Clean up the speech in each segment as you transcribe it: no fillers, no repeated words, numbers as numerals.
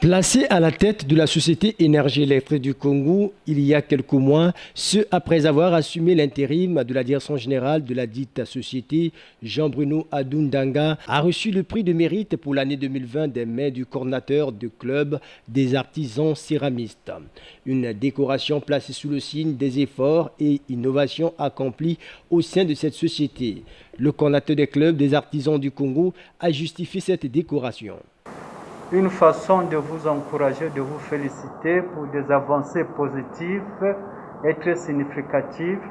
Placé à la tête de la Société Énergie électrique du Congo il y a quelques mois, ce après avoir assumé l'intérim de la direction générale de la dite société, Jean-Bruno Adundanga a reçu le prix de mérite pour l'année 2020 des mains du coordinateur du club des artisans céramistes. Une décoration placée sous le signe des efforts et innovations accomplis au sein de cette société. Le coordinateur des clubs des artisans du Congo a justifié cette décoration. Une façon de vous encourager, de vous féliciter pour des avancées positives et très significatives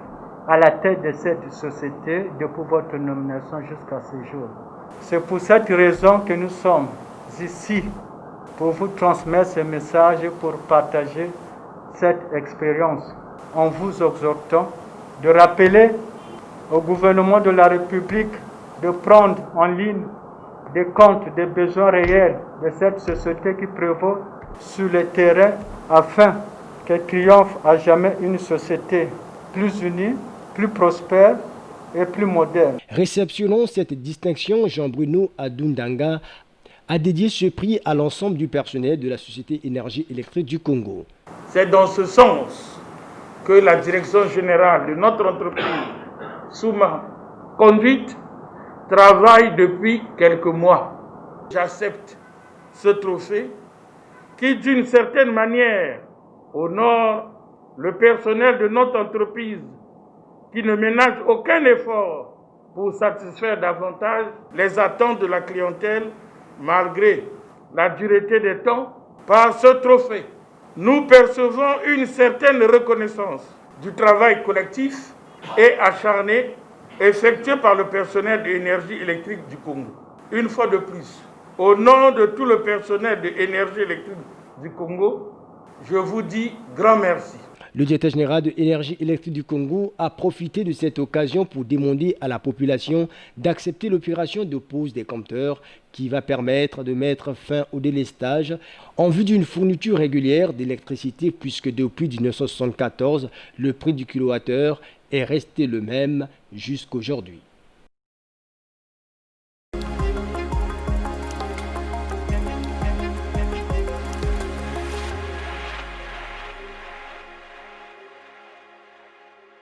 à la tête de cette société depuis votre nomination jusqu'à ce jour. C'est pour cette raison que nous sommes ici, pour vous transmettre ce message et pour partager cette expérience, en vous exhortant de rappeler au gouvernement de la République de prendre en ligne des comptes des besoins réels de cette société qui prévaut sur le terrain afin qu'elle triomphe à jamais une société plus unie, plus prospère et plus moderne. Réceptionnant cette distinction, Jean-Bruno Adundanga a dédié ce prix à l'ensemble du personnel de la Société Énergie électrique du Congo. C'est dans ce sens que la direction générale de notre entreprise, sous ma conduite, travaille depuis quelques mois. J'accepte ce trophée qui, d'une certaine manière, honore le personnel de notre entreprise qui ne ménage aucun effort pour satisfaire davantage les attentes de la clientèle malgré la dureté des temps. Par ce trophée, nous percevons une certaine reconnaissance du travail collectif et acharné effectué par le personnel de l'énergie électrique du Congo. Une fois de plus, au nom de tout le personnel de l'énergie électrique du Congo, je vous dis grand merci. Le directeur général de l'énergie électrique du Congo a profité de cette occasion pour demander à la population d'accepter l'opération de pose des compteurs qui va permettre de mettre fin au délestage en vue d'une fourniture régulière d'électricité puisque depuis 1974, le prix du kilowattheure est resté le même jusqu'aujourd'hui.